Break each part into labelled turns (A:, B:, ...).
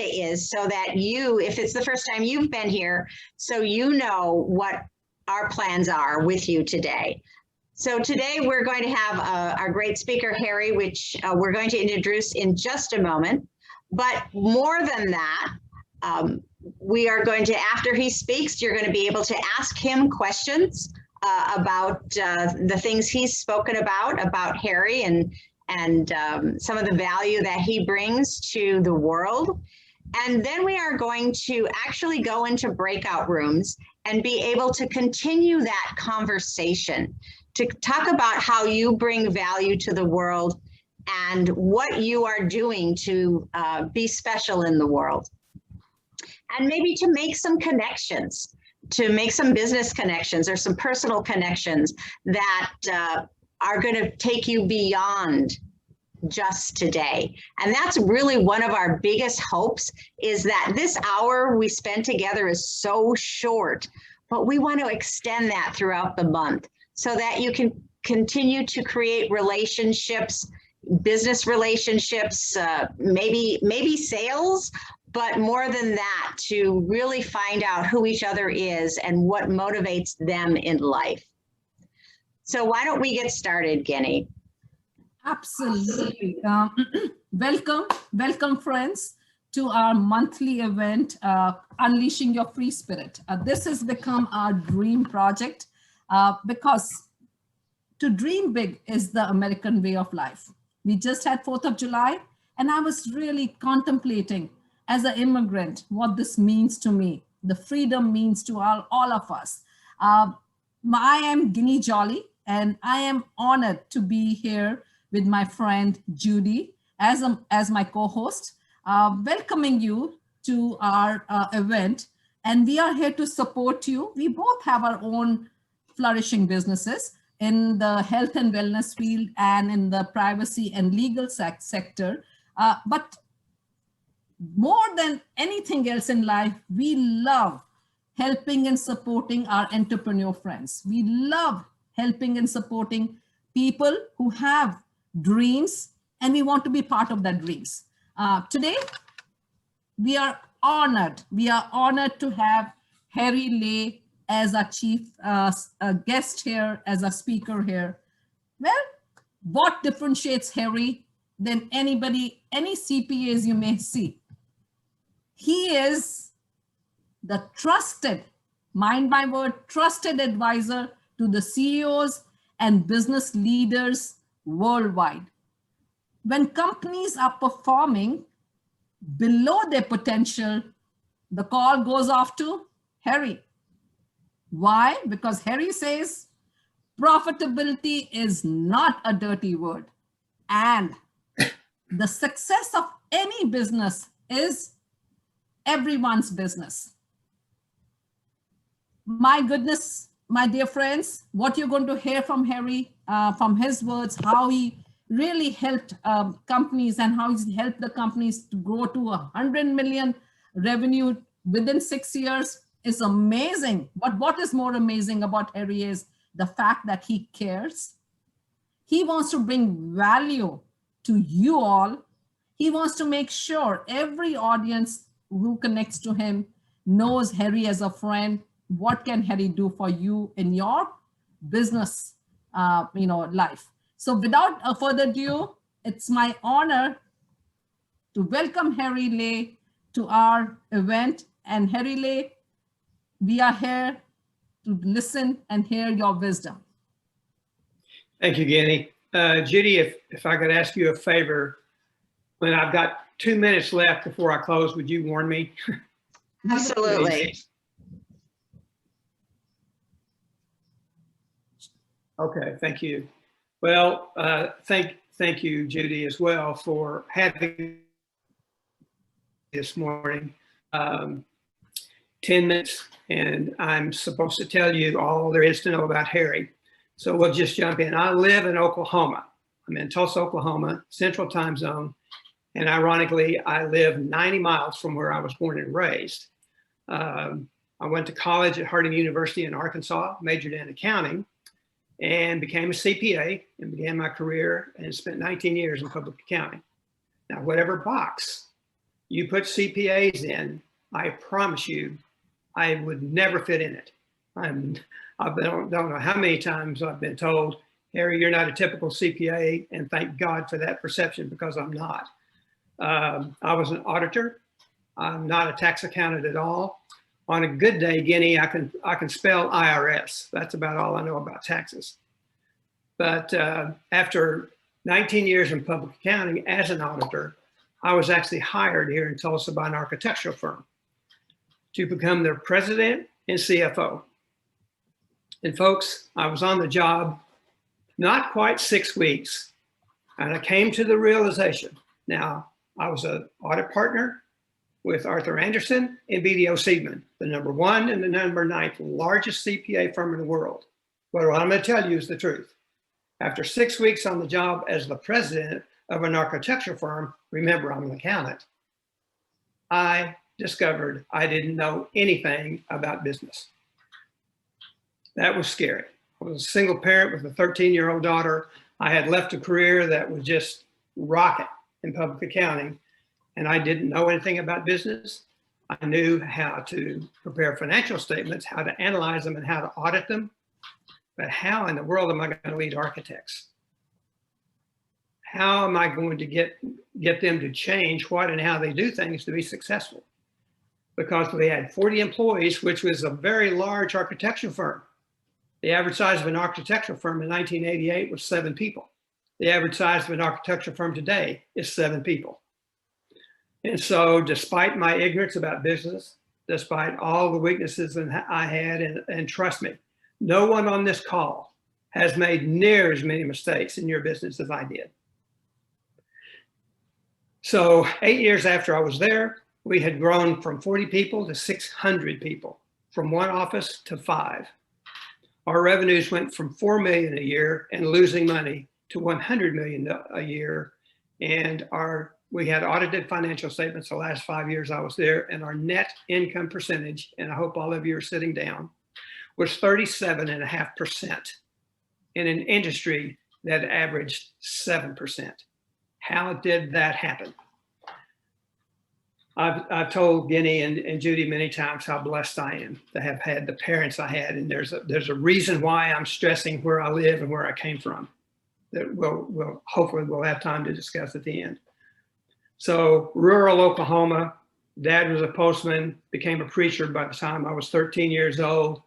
A: agenda is, so that you, if it's the first time you've been here, so you know what our plans are with you today. So today we're going to have our great speaker, Harry, which we're going to introduce in just a moment. But more than that, we are going to, after he speaks, you're going to be able to ask him questions about the things he's spoken about Harry and some of the value that he brings to the world. And then we are going to actually go into breakout rooms and be able to continue that conversation, to talk about how you bring value to the world and what you are doing to be special in the world. And maybe to make some connections, to make some business connections or some personal connections that are going to take you beyond just today. And that's really one of our biggest hopes, is that this hour we spend together is so short, but we want to extend that throughout the month so that you can continue to create relationships, business relationships, maybe sales, but more than that, to really find out who each other is and what motivates them in life. So why don't we get started, Ginny?
B: Absolutely. Welcome friends to our monthly event, Unleashing Your Free Spirit. This has become our dream project because to dream big is the American way of life. We just had 4th of July, and I was really contemplating as an immigrant what this means to me, the freedom means to all of us. I am Ginny Jolly, and I am honored to be here with my friend Judy as my co-host, welcoming you to our event. And we are here to support you. We both have our own flourishing businesses in the health and wellness field and in the privacy and legal sector. But more than anything else in life, we love helping and supporting our entrepreneur friends. We love helping and supporting people who have dreams, and we want to be part of that dreams. Today, we are honored. We are honored to have Harry Lay as our chief guest here, as a speaker here. Well, what differentiates Harry than any CPAs you may see? He is the trusted, mind my word, trusted advisor to the CEOs and business leaders worldwide. When companies are performing below their potential, the call goes off to Harry. Why? Because Harry says profitability is not a dirty word, and the success of any business is everyone's business. My goodness, my dear friends, what you're going to hear from Harry, from his words, how he really helped companies and how he's helped the companies to grow to 100 million revenue within 6 years is amazing. But what is more amazing about Harry is the fact that he cares. He wants to bring value to you all. He wants to make sure every audience who connects to him knows Harry as a friend. What can Harry do for you in your business, life? So without further ado, it's my honor to welcome Harry Lay to our event. And Harry Lay, we are here to listen and hear your wisdom.
C: Thank you, Ginny. Judy, if I could ask you a favor, when I've got 2 minutes left before I close, would you warn me?
A: Absolutely.
C: Okay, thank you. Well, thank you, Judy, as well for having this morning. 10 minutes, and I'm supposed to tell you all there is to know about Harry. So we'll just jump in. I live in Oklahoma. I'm in Tulsa, Oklahoma, Central Time Zone. And ironically, I live 90 miles from where I was born and raised. I went to college at Harding University in Arkansas, majored in accounting, and became a CPA and began my career and spent 19 years in public accounting. Now, whatever box you put CPAs in, I promise you, I would never fit in it. I don't know how many times I've been told, Harry, you're not a typical CPA, and thank God for that perception, because I'm not. I was an auditor. I'm not a tax accountant at all. On a good day, Ginny, I can spell IRS. That's about all I know about taxes. But after 19 years in public accounting as an auditor, I was actually hired here in Tulsa by an architectural firm to become their president and CFO. And folks, I was on the job not quite 6 weeks, and I came to the realization. Now, I was an audit partner with Arthur Anderson and BDO Seidman, the #1 and the #9 largest CPA firm in the world. But what I'm going to tell you is the truth. After 6 weeks on the job as the president of an architectural firm, remember I'm an accountant, I discovered I didn't know anything about business. That was scary. I was a single parent with a 13-year-old daughter. I had left a career that was just rocket in public accounting, and I didn't know anything about business. I knew how to prepare financial statements, how to analyze them, and how to audit them. But how in the world am I going to lead architects? How am I going to get them to change what and how they do things to be successful? Because we had 40 employees, which was a very large architectural firm. The average size of an architectural firm in 1988 was 7 people. The average size of an architectural firm today is 7 people. And so despite my ignorance about business, despite all the weaknesses that I had, and trust me, no one on this call has made near as many mistakes in your business as I did. So 8 years after I was there, we had grown from 40 people to 600 people, from 1 office to 5. Our revenues went from $4 million a year and losing money to $100 million a year. And we had audited financial statements the last 5 years I was there, and our net income percentage, and I hope all of you are sitting down, was 37.5% in an industry that averaged 7%. How did that happen? I've told Ginny and Judy many times how blessed I am to have had the parents I had, and there's a reason why I'm stressing where I live and where I came from that we'll hopefully we'll have time to discuss at the end. So rural Oklahoma, Dad was a postman, became a preacher by the time I was 13 years old.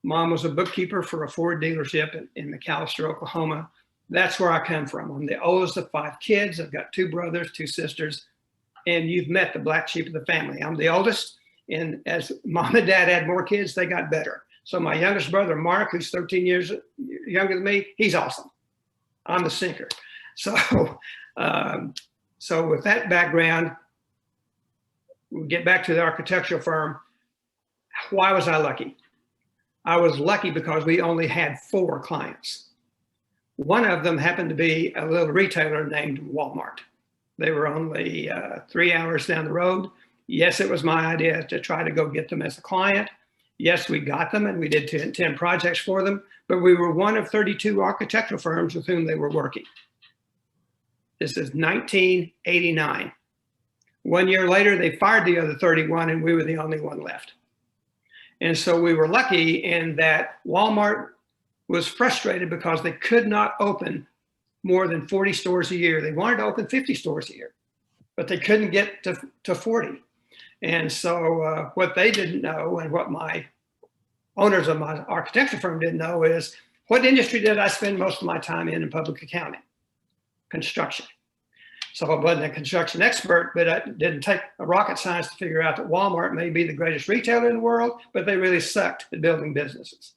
C: Mom was a bookkeeper for a Ford dealership in McAlester, Oklahoma. That's where I come from. I'm the oldest of 5 kids. I've got 2 brothers, 2 sisters. And you've met the black sheep of the family. I'm the oldest, and as Mom and Dad had more kids, they got better. So my youngest brother, Mark, who's 13 years younger than me, he's awesome. I'm the sinker. So, so with that background, we get back to the architectural firm. Why was I lucky? I was lucky because we only had 4 clients. One of them happened to be a little retailer named Walmart. They were only 3 hours down the road. Yes, it was my idea to try to go get them as a client. Yes, we got them, and we did 10 projects for them, but we were one of 32 architectural firms with whom they were working. This is 1989. 1 year later, they fired the other 31, and we were the only one left. And so we were lucky in that Walmart was frustrated because they could not open more than 40 stores a year. They wanted to open 50 stores a year, but they couldn't get to 40. And so what they didn't know, and what my owners of my architecture firm didn't know, is what industry did I spend most of my time in public accounting? Construction. So I wasn't a construction expert, but it didn't take a rocket science to figure out that Walmart may be the greatest retailer in the world, but they really sucked at building businesses.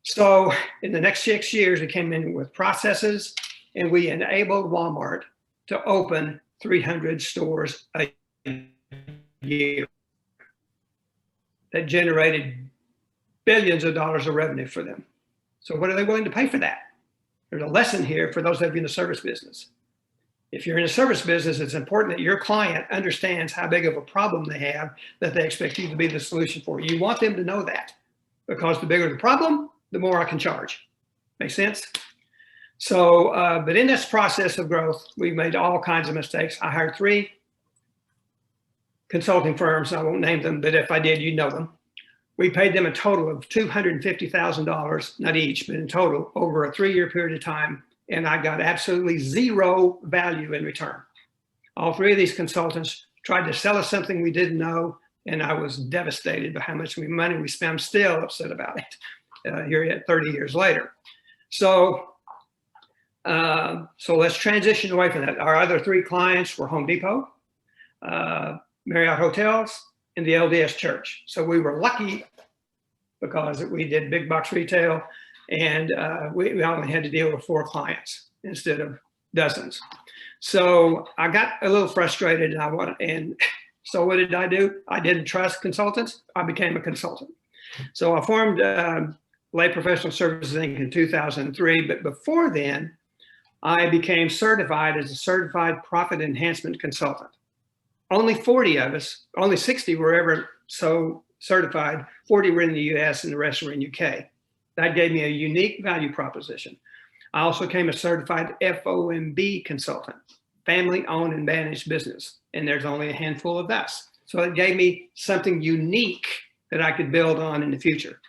C: So in the next 6 years, we came in with processes, and we enabled Walmart to open 300 stores a year. That generated billions of dollars of revenue for them. So what are they willing to pay for that? There's a lesson here for those of you in the service business. If you're in a service business, it's important that your client understands how big of a problem they have that they expect you to be the solution for. You want them to know that, because the bigger the problem, the more I can charge. Make sense? So, but in this process of growth, we made all kinds of mistakes. I hired 3 consulting firms. I won't name them, but if I did, you know them. We paid them a total of $250,000, not each, but in total over a 3-year period of time. And I got absolutely zero value in return. All 3 of these consultants tried to sell us something we didn't know. And I was devastated by how much money we spent. I'm still upset about it here at 30 years later. So let's transition away from that. Our other 3 clients were Home Depot, Marriott Hotels, and the LDS Church. So we were lucky because we did big box retail, and we only had to deal with 4 clients instead of dozens. So I got a little frustrated, and so what did I do? I didn't trust consultants. I became a consultant. So I formed Lay Professional Services Inc. in 2003, but before then, I became certified as a certified profit enhancement consultant. Only 40 of us, only 60 were ever so certified. 40 were in the US and the rest were in UK. That gave me a unique value proposition. I also became a certified FOMB consultant, family owned and managed business. And there's only a handful of us. So it gave me something unique that I could build on in the future.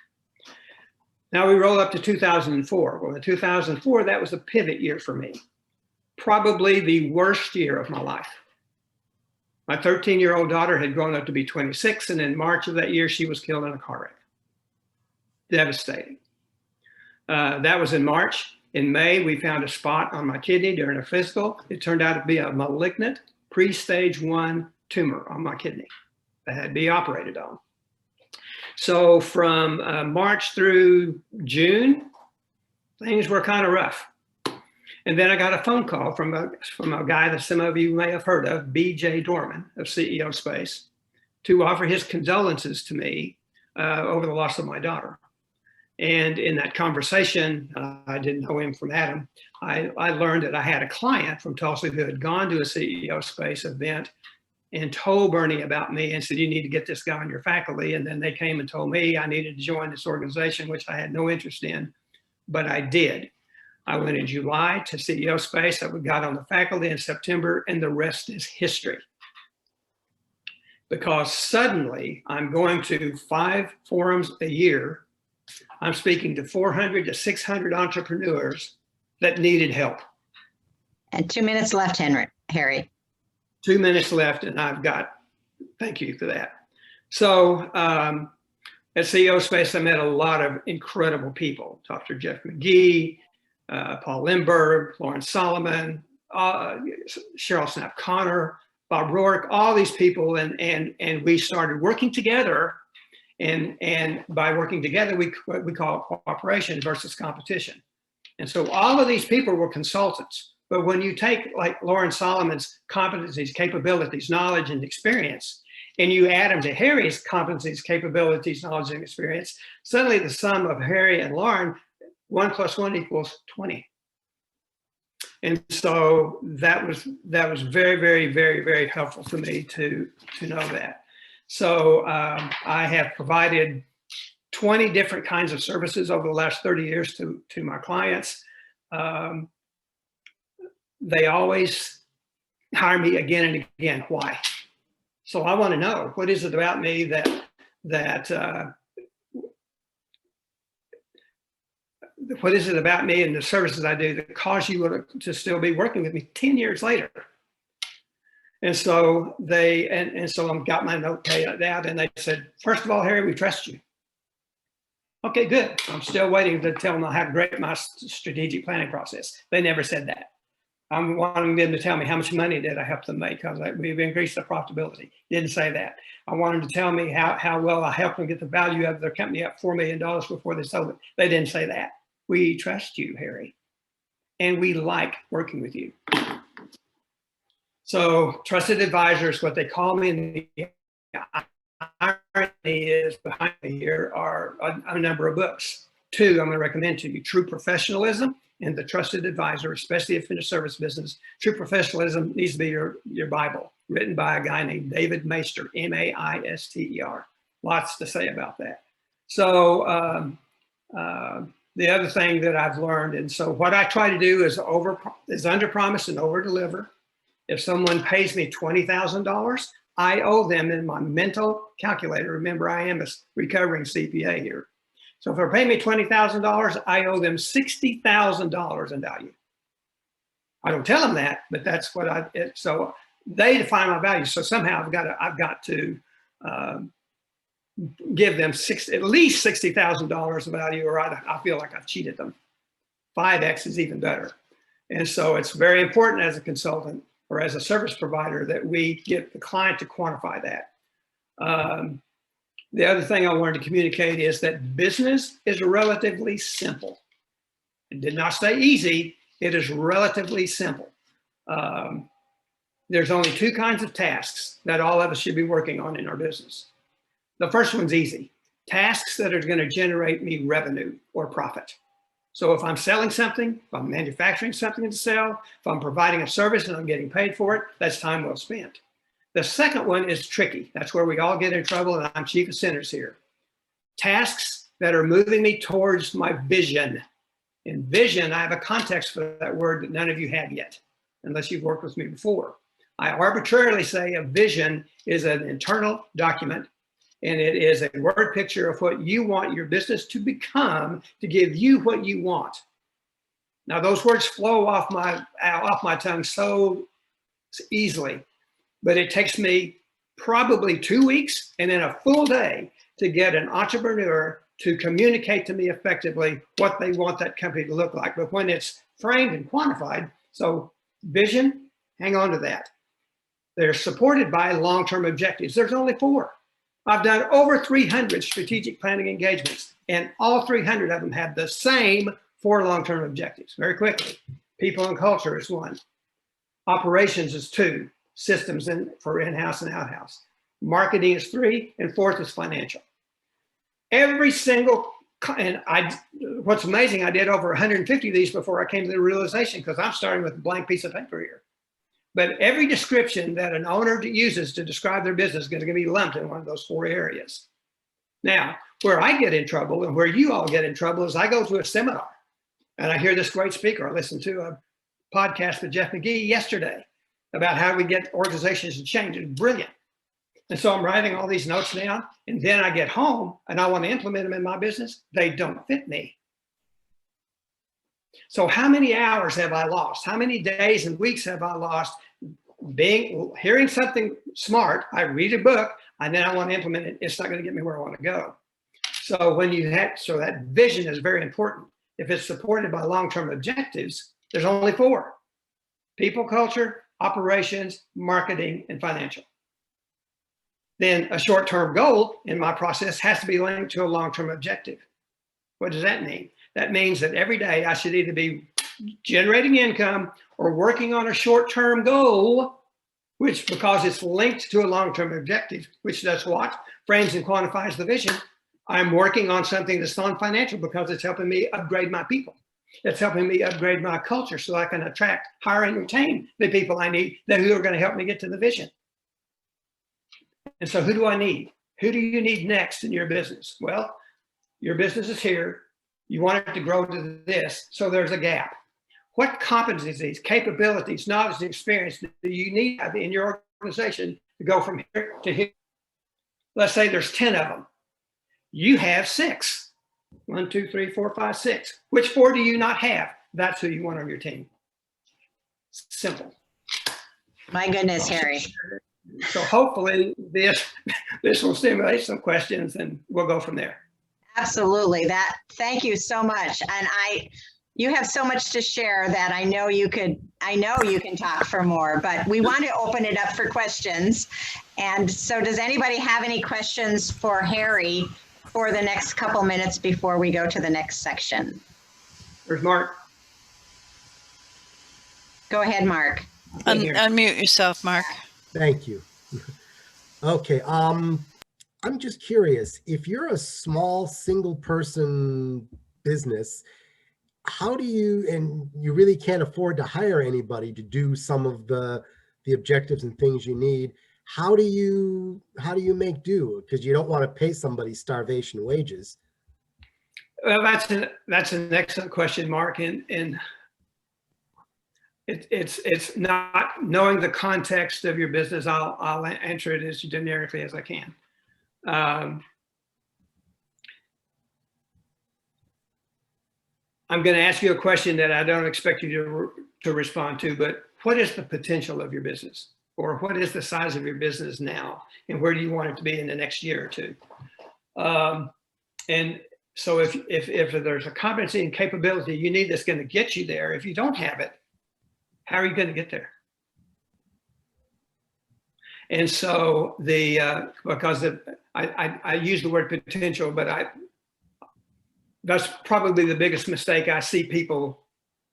C: Now we roll up to 2004. Well, in 2004, that was a pivot year for me. Probably the worst year of my life. My 13-year-old daughter had grown up to be 26, and in March of that year, she was killed in a car wreck. Devastating. That was in March. In May, we found a spot on my kidney during a physical. It turned out to be a malignant pre-stage 1 tumor on my kidney that had to be operated on. So from March through June, things were kind of rough. And then I got a phone call from a guy that some of you may have heard of, B.J. Dorman of CEO Space, to offer his condolences to me over the loss of my daughter. And in that conversation, I didn't know him from Adam. I learned that I had a client from Tulsa who had gone to a CEO Space event and told Bernie about me and said, you need to get this guy on your faculty. And then they came and told me I needed to join this organization, which I had no interest in, but I did. I went in July to CEO Space. I got on the faculty in September, and the rest is history. Because suddenly I'm going to 5 forums a year. I'm speaking to 400 to 600 entrepreneurs that needed help.
A: And 2 minutes left, Harry.
C: 2 minutes left, and I've got, thank you for that. So at CEO Space, I met a lot of incredible people. Dr. Jeff McGee, Paul Lindbergh, Lawrence Solomon, Cheryl Snap Connor, Bob Rourke, all these people, and we started working together. And by working together, we call it cooperation versus competition. And so all of these people were consultants. But when you take like Lawrence Solomon's competencies, capabilities, knowledge, and experience, and you add them to Harry's competencies, capabilities, knowledge, and experience, suddenly the sum of Harry and Lauren, 1 + 1 equals 20. And so that was very, very, very, very helpful to me to know that. So I have provided 20 different kinds of services over the last 30 years to my clients. They always hire me again and again. Why? So I want to know, what is it about me what is it about me and the services I do that cause you to still be working with me 10 years later? And so so I got my note out, and they said, first of all, Harry, we trust you. Okay, good. I'm still waiting to tell them how great my strategic planning process. They never said that. I'm wanting them to tell me how much money did I help them make, because we've increased the profitability. Didn't say that. I wanted them to tell me how well I helped them get the value of their company up $4 million before they sold it. They didn't say that. We trust you, Harry, and we like working with you. So trusted advisors, what they call me, and the irony is behind me here are a number of books. 2 I'm going to recommend to you: True Professionalism and The Trusted Advisor, especially if in the service business. True Professionalism needs to be your Bible, written by a guy named David Maister, M-A-I-S-T-E-R. Lots to say about that. So the other thing that I've learned, and so what I try to do is under promise and over deliver. If someone pays me $20,000, I owe them in my mental calculator. Remember, I am a recovering CPA here. So if they're paying me $20,000, I owe them $60,000 in value. I don't tell them that, but that's what so they define my value. So somehow I've got to give them at least $60,000 of value, or I feel like I've cheated them. 5X is even better. And so it's very important as a consultant or as a service provider that we get the client to quantify that. The other thing I wanted to communicate is that business is relatively simple. It did not say easy. It is relatively simple. There's only two kinds of tasks that all of us should be working on in our business. The first one's easy. Tasks that are going to generate me revenue or profit. So if I'm selling something, if I'm manufacturing something to sell, if I'm providing a service and I'm getting paid for it, that's time well spent. The second one is tricky. That's where we all get in trouble, and I'm chief of sinners here. Tasks that are moving me towards my vision. In vision, I have a context for that word that none of you have yet, unless you've worked with me before. I arbitrarily say a vision is an internal document, and it is a word picture of what you want your business to become to give you what you want. Now, those words flow off my tongue so easily, but it takes me probably 2 weeks and then a full day to get an entrepreneur to communicate to me effectively what they want that company to look like. But when it's framed and quantified, so vision, hang on to that. They're supported by long-term objectives. There's only 4. I've done over 300 strategic planning engagements, and all 300 of them have the same 4 long-term objectives. Very quickly, people and culture is 1. Operations is 2. Systems for in-house and out-house. Marketing is 3, and 4th is financial. Every single, and what's amazing, I did over 150 of these before I came to the realization, because I'm starting with a blank piece of paper here. But every description that an owner uses to describe their business is going to be lumped in one of those 4 areas. Now, where I get in trouble and where you all get in trouble is I go to a seminar and I hear this great speaker. I listened to a podcast with Jeff McGee yesterday about how we get organizations to change. It's brilliant. And so I'm writing all these notes down, and then I get home and I want to implement them in my business. They don't fit me. So how many hours have I lost? How many days and weeks have I lost hearing something smart? I read a book and then I want to implement it. It's not going to get me where I want to go. So so that vision is very important. If it's supported by long-term objectives, there's only 4: people, culture, operations, marketing, and financial. Then a short-term goal in my process has to be linked to a long-term objective. What does that mean? That means that every day I should either be generating income or working on a short-term goal, which, because it's linked to a long-term objective, which does what? Frames and quantifies the vision. I'm working on something that's non-financial because it's helping me upgrade my people. It's helping me upgrade my culture so I can attract, hire, and retain the people I need who are going to help me get to the vision. And so who do I need? Who do you need next in your business? Well, your business is here. You want it to grow to this, so there's a gap. What competencies, capabilities, knowledge, and experience do you need in your organization to go from here to here? Let's say there's 10 of them. You have 6. 1, 2, 3, 4, 5, 6. Which 4 do you not have? That's who you want on your team. Simple.
A: My goodness, Harry.
C: So hopefully this will stimulate some questions, and we'll go from there.
A: Absolutely. Thank you so much. And you have so much to share that I know you can talk for more, but we want to open it up for questions. And so does anybody have any questions for Harry for the next couple minutes before we go to the next section?
C: There's Mark.
A: Go ahead, Mark.
D: Unmute yourself, Mark.
E: Thank you. Okay. I'm just curious, if you're a small single person business, how do you, and you really can't afford to hire anybody to do some of the objectives and things you need, how do you make do? Because you don't want to pay somebody starvation wages.
C: Well, that's an excellent question, Mark. And It's not knowing the context of your business. I'll answer it as generically as I can. I'm going to ask you a question that I don't expect you to respond to, but what is the potential of your business? Or what is the size of your business now? And where do you want it to be in the next year or two? And so if there's a competency and capability you need that's going to get you there, if you don't have it, how are you going to get there? And so because I use the word potential, but that's probably the biggest mistake I see people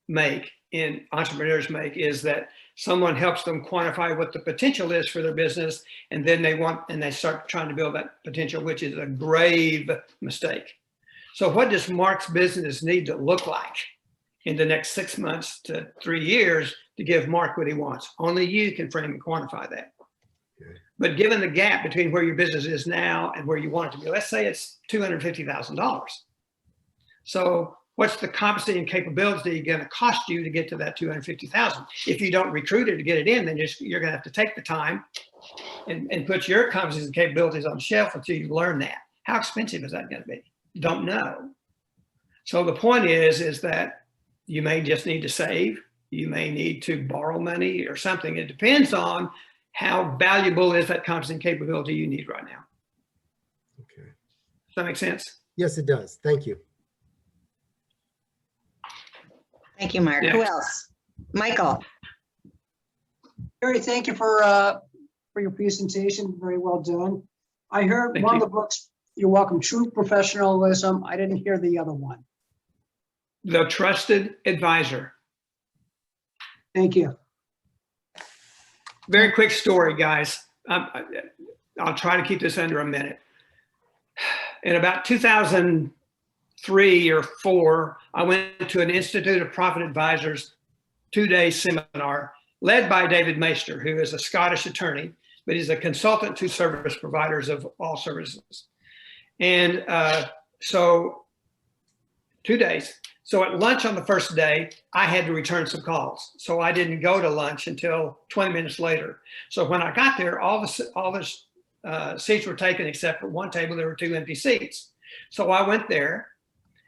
C: make, and entrepreneurs make, is that someone helps them quantify what the potential is for their business, and then they start trying to build that potential, which is a grave mistake. So what does Mark's business need to look like in the next 6 months to 3 years to give Mark what he wants? Only you can frame and quantify that. Okay. But given the gap between where your business is now and where you want it to be, let's say it's $250,000. So what's the competency and capability going to cost you to get to that 250,000? If you don't recruit it to get it in, then you're going to have to take the time and put your competencies and capabilities on the shelf until you learn that. How expensive is that going to be? You don't know. So the point is that you may just need to save. You may need to borrow money or something. It depends on how valuable is that competency and capability you need right now.
E: Okay.
C: Does that make sense?
E: Yes, it does. Thank you.
A: Thank you, Mark.
C: Next.
A: Who else? Michael.
F: Harry, thank you for your presentation. Very well done. I heard
C: Thank
F: one
C: you.
F: of the books, You're Welcome, True Professionalism. I didn't hear the other one.
C: The Trusted Advisor.
F: Thank you.
C: Very quick story, guys. I'll try to keep this under a minute. In about 2003 or 4, I went to an Institute of Profit Advisors 2-day seminar led by David Maister, who is a Scottish attorney, but he's a consultant to service providers of all services. And so 2 days. So at lunch on the first day, I had to return some calls. So I didn't go to lunch until 20 minutes later. So when I got there, all the seats were taken except for one table. There were 2 empty seats. So I went there,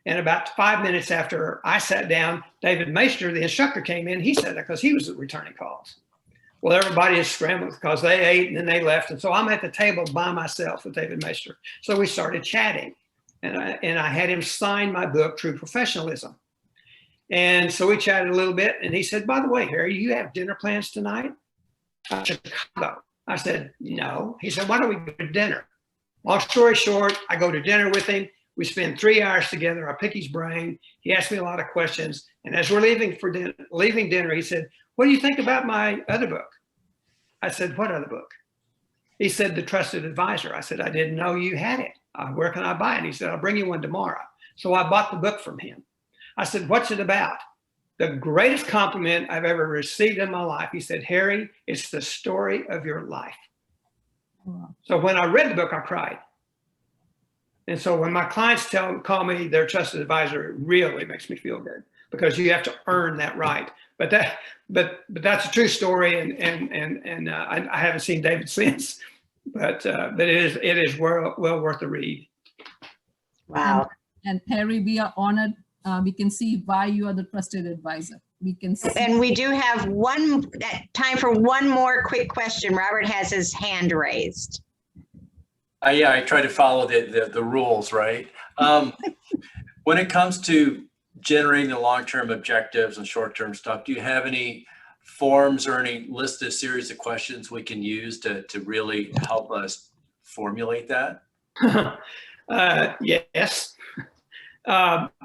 C: and about 5 minutes after I sat down, David Maister, the instructor, came in. He said that because he was returning calls. Well, everybody is scrambled because they ate and then they left. And so I'm at the table by myself with David Maister. So we started chatting. And I had him sign my book, True Professionalism. And so we chatted a little bit. And he said, by the way, Harry, you have dinner plans tonight? Chicago. I said, no. He said, why don't we go to dinner? Long story short, I go to dinner with him. We spend 3 hours together. I pick his brain. He asked me a lot of questions. And as we're leaving dinner, he said, what do you think about my other book? I said, what other book? He said, The Trusted Advisor. I said, I didn't know you had it. Where can I buy it? And he said, I'll bring you one tomorrow. So I bought the book from him. I said, what's it about? The greatest compliment I've ever received in my life. He said, Harry, it's the story of your life.
B: Wow.
C: So when I read the book, I cried. And so when my clients call me their trusted advisor, it really makes me feel good because you have to earn that right. But that's a true story, and I haven't seen David since. But it is well worth the read.
A: Wow.
B: And Harry, we are honored. We can see why you are the trusted advisor. We can see.
A: And we do have time for one more quick question. Robert has his hand raised.
G: Yeah, I try to follow the rules, right? When it comes to generating the long-term objectives and short-term stuff, do you have any forms or any listed series of questions we can use to really help us formulate that?
C: Yes.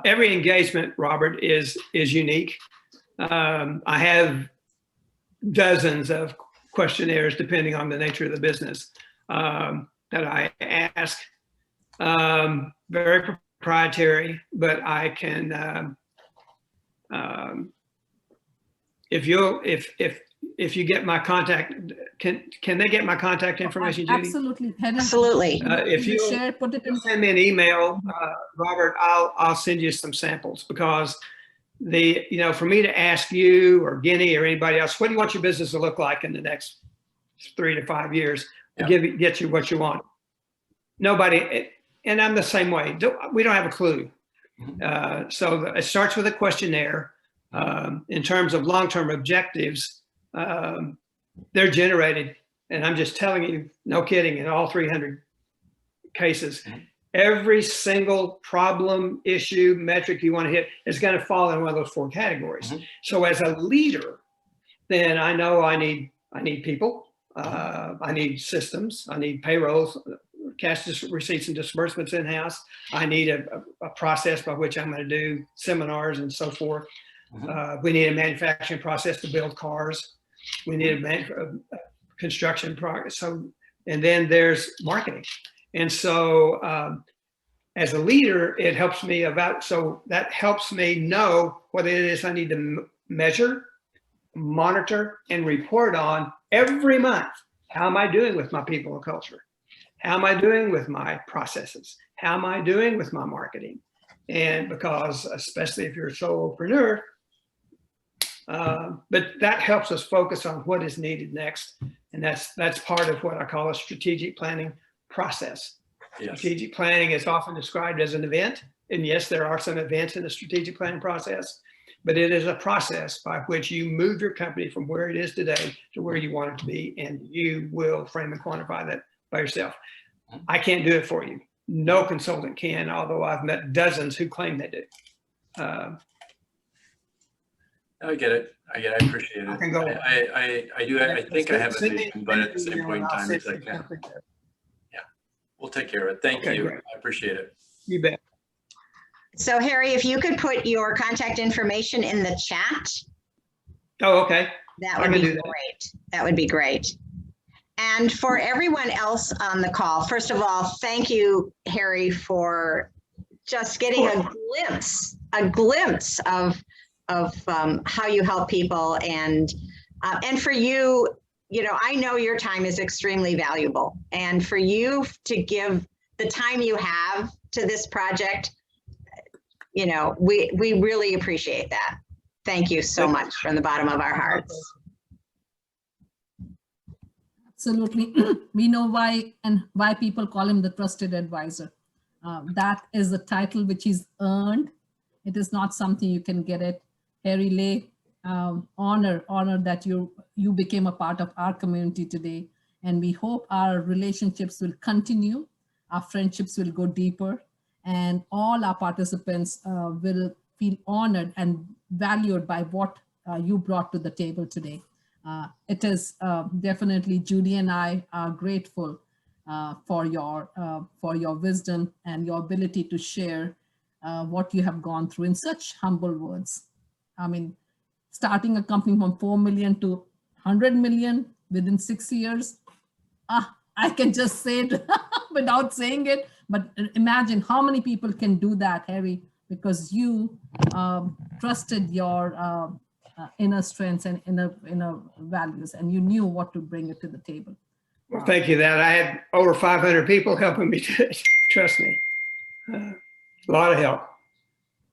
C: Every engagement, Robert, is unique. I have dozens of questionnaires depending on the nature of the business that I ask. Very proprietary, but I can if you get my contact, can they get my contact information, Judy?
B: Absolutely.
A: Absolutely.
C: If you
B: put it in.
C: send me an email, Robert, I'll send you some samples because for me to ask you or Ginny or anybody else, what do you want your business to look like in the next 3 to 5 years?
G: Yeah.
C: Get you what you want. Nobody, and I'm the same way. We don't have a clue. So it starts with a questionnaire. In terms of long-term objectives, they're generated, and I'm just telling you, no kidding, in all 300 cases, every single problem, issue, metric you want to hit is going to fall in one of those 4 categories. So as a leader, then I know I need people, I need systems, I need payrolls, cash receipts and disbursements in-house. I need a process by which I'm going to do seminars and so forth. We need a manufacturing process to build cars. We need a construction progress. So, and then there's marketing. And so as a leader, it helps me so that helps me know what it is I need to measure, monitor, and report on every month. How am I doing with my people and culture? How am I doing with my processes? How am I doing with my marketing? And because, especially if you're a solopreneur, but that helps us focus on what is needed next. And that's part of what I call a strategic planning process. Yes. Strategic planning is often described as an event. And yes, there are some events in the strategic planning process, but it is a process by which you move your company from where it is today to where you want it to be. And you will frame and quantify that by yourself. I can't do it for you. No consultant can, although I've met dozens who claim they do.
G: I get it. I appreciate it.
C: I can go.
G: I do. I think I have a vision, but at the same point in time, it's like, yeah, we'll take care of it. Thank you. Great. I appreciate it.
C: You bet.
A: So Harry, if you could put your contact information in the chat.
C: Oh, okay.
A: That would be great. That would be great. And for everyone else on the call, first of all, thank you, Harry, for just getting a glimpse of how you help people, and for you, I know your time is extremely valuable, and for you to give the time you have to this project, we really appreciate that. Thank you so much from the bottom of our hearts.
B: Absolutely. We know why people call him the trusted advisor. That is the title which he's earned. It is not something you can get it. Harry Lay, honor that you became a part of our community today. And we hope our relationships will continue. Our friendships will go deeper, and all our participants will feel honored and valued by what you brought to the table today. It is definitely, Judy and I are grateful for your wisdom and your ability to share what you have gone through in such humble words. I mean, starting a company from 4 million to 100 million within 6 years, I can just say it without saying it, but imagine how many people can do that, Harry, because you trusted your inner strengths and inner values, and you knew what to bring it to the table.
C: Well, thank you. That I had over 500 people helping me. Trust me, a lot of help.